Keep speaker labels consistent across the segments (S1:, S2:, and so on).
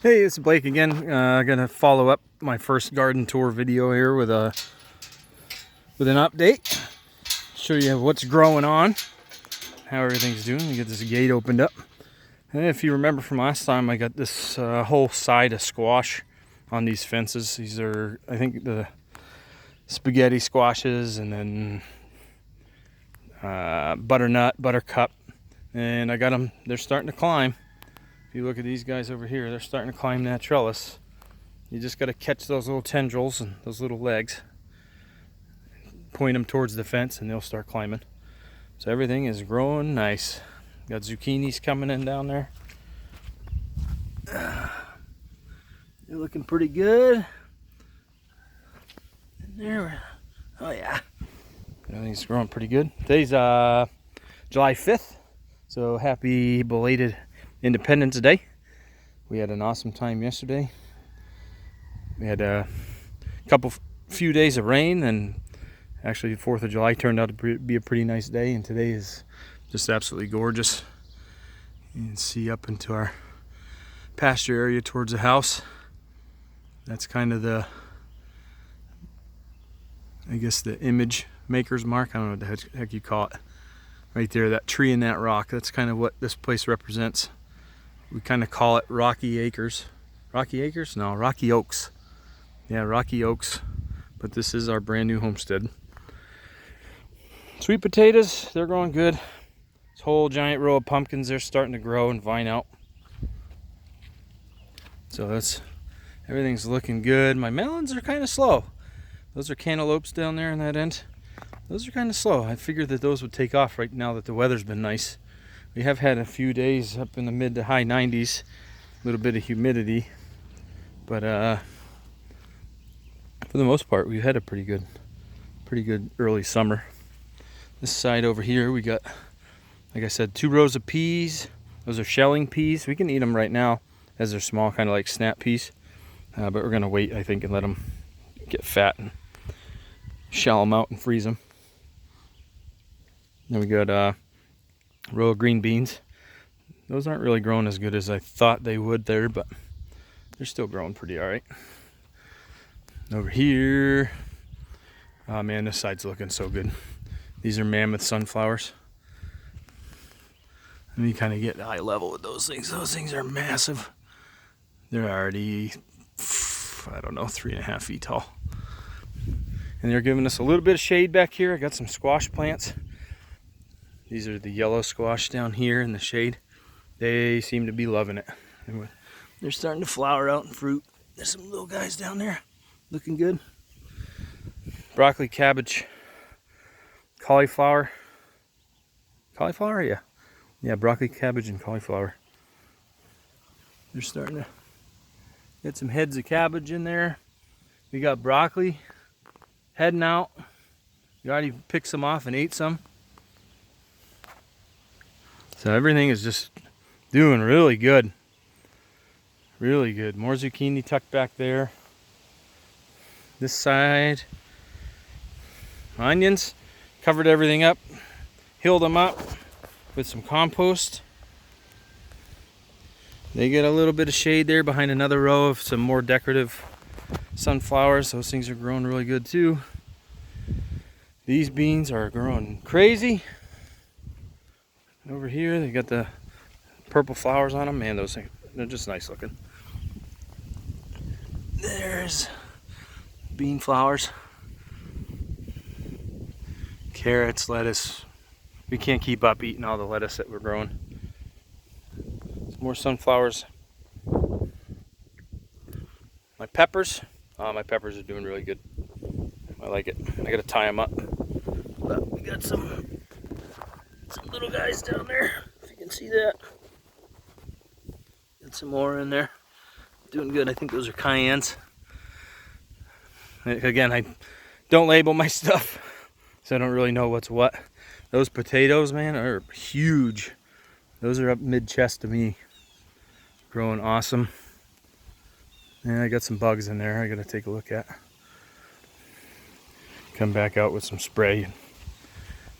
S1: Hey, it's Blake again. Gonna follow up my first garden tour video here with an update. Show you what's growing on, how everything's doing. We get this gate opened up. And if you remember from last time, I got this whole side of squash on these fences. These are, I think, the spaghetti squashes, and then butternut, buttercup, and I got them. They're starting to climb. If you look at these guys over here, they're starting to climb that trellis. You just got to catch those little tendrils and those little legs, point them towards the fence, and they'll start climbing. So everything is growing nice. Got zucchinis coming in down there. They're looking pretty good. And there, oh yeah, everything's growing pretty good. Today's July 5th, so happy belated Independence Day. We had an awesome time yesterday. We had a few days of rain, and actually the 4th of July turned out to be a pretty nice day, and today is just absolutely gorgeous. You can see up into our pasture area towards the house. That's kind of the, I guess, the image maker's mark. I don't know what the heck you call it. Right there, that tree and that rock, that's kind of what this place represents. We kind of call it Rocky Acres. Rocky Acres? No, Rocky Oaks. Yeah, Rocky Oaks. But this is our brand new homestead. Sweet potatoes, they're growing good. This whole giant row of pumpkins, they're starting to grow and vine out. So everything's looking good. My melons are kind of slow. Those are cantaloupes down there in that end. Those are kind of slow. I figured that those would take off right now that the weather's been nice. We have had a few days up in the mid to high 90s, a little bit of humidity, but for the most part, we've had a pretty good early summer. This side over here, we got, like I said, 2 rows of peas. Those are shelling peas. We can eat them right now as they're small, kind of like snap peas, but we're gonna wait, I think, and let them get fat and shell them out and freeze them. Then we got a row of green beans. Those aren't really growing as good as I thought they would there, but they're still growing pretty all right. Over here, oh man, this side's looking so good. These are mammoth sunflowers. Let me kind of get eye level with those things. Those things are massive. They're already, I don't know, 3.5 feet tall. And they're giving us a little bit of shade back here. I got some squash plants. These are the yellow squash down here in the shade. They seem to be loving it. They're starting to flower out and fruit. There's some little guys down there looking good. Broccoli, cabbage, cauliflower. Cauliflower, yeah. Yeah, broccoli, cabbage, and cauliflower. They're starting to get some heads of cabbage in there. We got broccoli heading out. We already picked some off and ate some. So everything is just doing really good. Really good. More zucchini tucked back there. This side. Onions. Covered everything up. Healed them up with some compost. They get a little bit of shade there behind another row of some more decorative sunflowers. Those things are growing really good too. These beans are growing crazy. Over here, they got the purple flowers on them. Man, those things, they're just nice looking. There's bean flowers, carrots, lettuce. We can't keep up eating all the lettuce that we're growing. Some more sunflowers. My peppers are doing really good. I like it. I gotta tie them up. But we got some little guys down there, if you can see that. Got some more in there. Doing good. I think those are cayennes. Again, I don't label my stuff, so I don't really know what's what. Those potatoes, man, are huge. Those are up mid-chest to me. Growing awesome. And I got some bugs in there I gotta take a look at. Come back out with some spray and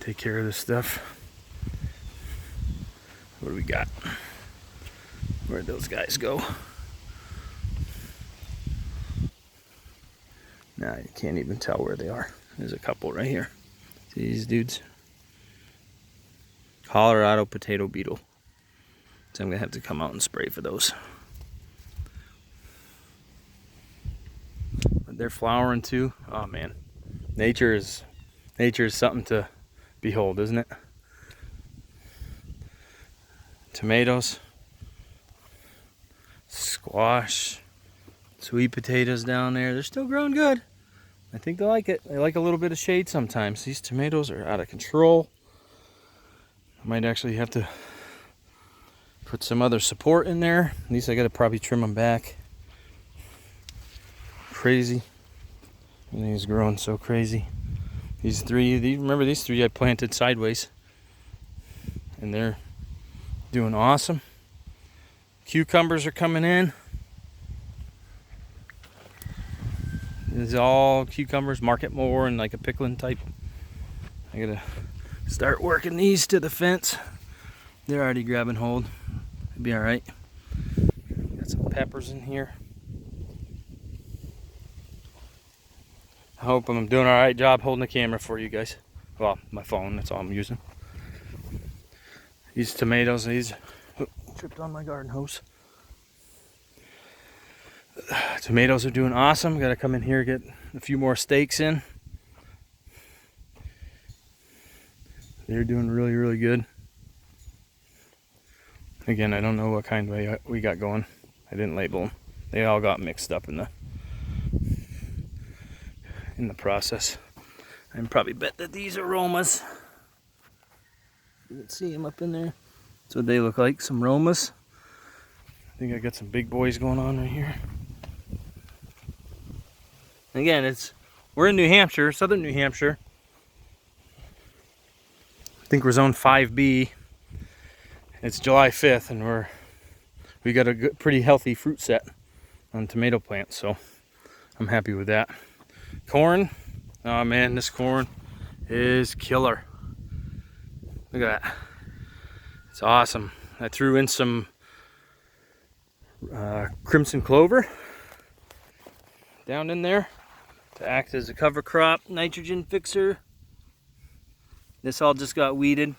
S1: take care of this stuff. What do we got? Where'd those guys go? Nah, you can't even tell where they are. There's a couple right here. See these dudes? Colorado potato beetle. So I'm gonna have to come out and spray for those. But they're flowering too. Oh man, nature is something to behold, isn't it? Tomatoes, squash, sweet potatoes down there. They're still growing good. I think they like it. They like a little bit of shade sometimes. These tomatoes are out of control. I might actually have to put some other support in there. At least I gotta probably trim them back. Crazy. And he's growing so crazy. Remember these three I planted sideways. And they're doing awesome. Cucumbers are coming in. This is all cucumbers, market more and like a pickling type. I gotta start working these to the fence. They're already grabbing hold. It'll be all right. Got some peppers in here. I hope I'm doing all right job holding the camera for you guys. Well, my phone, that's all I'm using. These tomatoes, tripped on my garden hose. Tomatoes are doing awesome. Gotta come in here, get a few more stakes in. They're doing really, really good. Again, I don't know what kind we got going. I didn't label them. They all got mixed up in the process. I can probably bet that these are Romas. You can see them up in there. That's what they look like, some Romas. I think I got some big boys going on right here. Again, we're in New Hampshire, southern New Hampshire. I think we're zone 5B. It's July 5th, and we got a good, pretty healthy fruit set on tomato plants, so I'm happy with that. Corn, oh man, this corn is killer. Look at that. It's awesome. I threw in some crimson clover down in there to act as a cover crop, nitrogen fixer. This all just got weeded.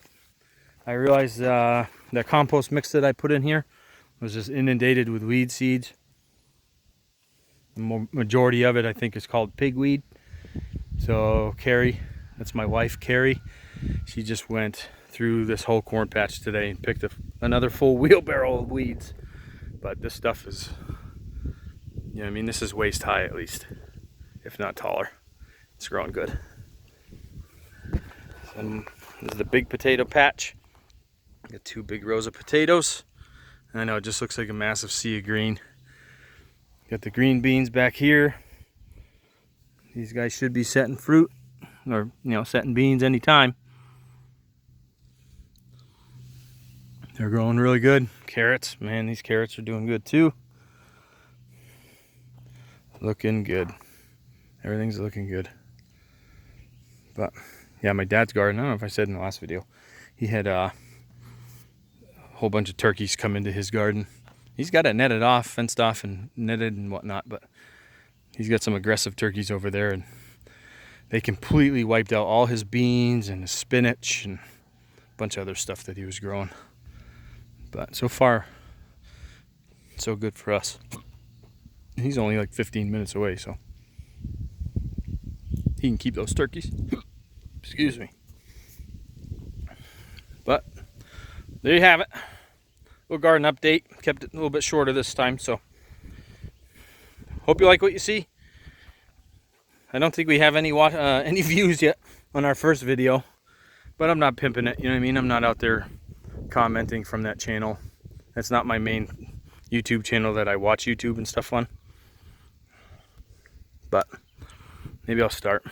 S1: I realized the compost mix that I put in here was just inundated with weed seeds. The majority of it I think is called pigweed. So Carrie, that's my wife Carrie, she just went through this whole corn patch today and picked another full wheelbarrow of weeds. But this stuff is, you know, I mean, this is waist high at least, if not taller. It's growing good. This is the big potato patch. Got 2 big rows of potatoes. I know it just looks like a massive sea of green. Got the green beans back here. These guys should be setting fruit, or setting beans anytime. They're growing really good. Carrots, man, these carrots are doing good too. Looking good. Everything's looking good. But yeah, my dad's garden, I don't know if I said in the last video, he had a whole bunch of turkeys come into his garden. He's got it netted off, fenced off and netted and whatnot, but he's got some aggressive turkeys over there, and they completely wiped out all his beans and his spinach and a bunch of other stuff that he was growing. But so far, so good for us. He's only like 15 minutes away, so he can keep those turkeys. Excuse me. But there you have it. Little garden update. Kept it a little bit shorter this time, so hope you like what you see. I don't think we have any views yet on our first video, but I'm not pimping it. You know what I mean? I'm not out there commenting from that channel. That's not my main YouTube channel that I watch YouTube and stuff on. But maybe I'll start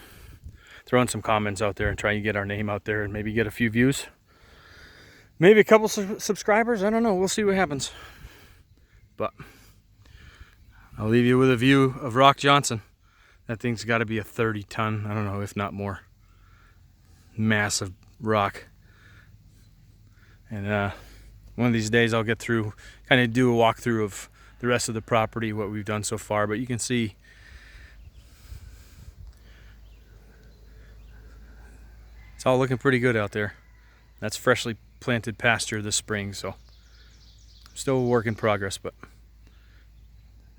S1: throwing some comments out there and trying to get our name out there and maybe get a few views. Maybe a couple subscribers. I don't know. We'll see what happens. But I'll leave you with a view of Rock Johnson. That thing's got to be a 30-ton, I don't know, if not more. Massive rock. And one of these days I'll get through, kind of do a walkthrough of the rest of the property, what we've done so far. But you can see It's all looking pretty good out there. That's freshly planted pasture this spring, so still a work in progress, but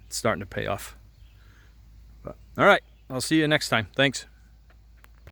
S1: it's starting to pay off. But, all right, I'll see you next time. Thanks.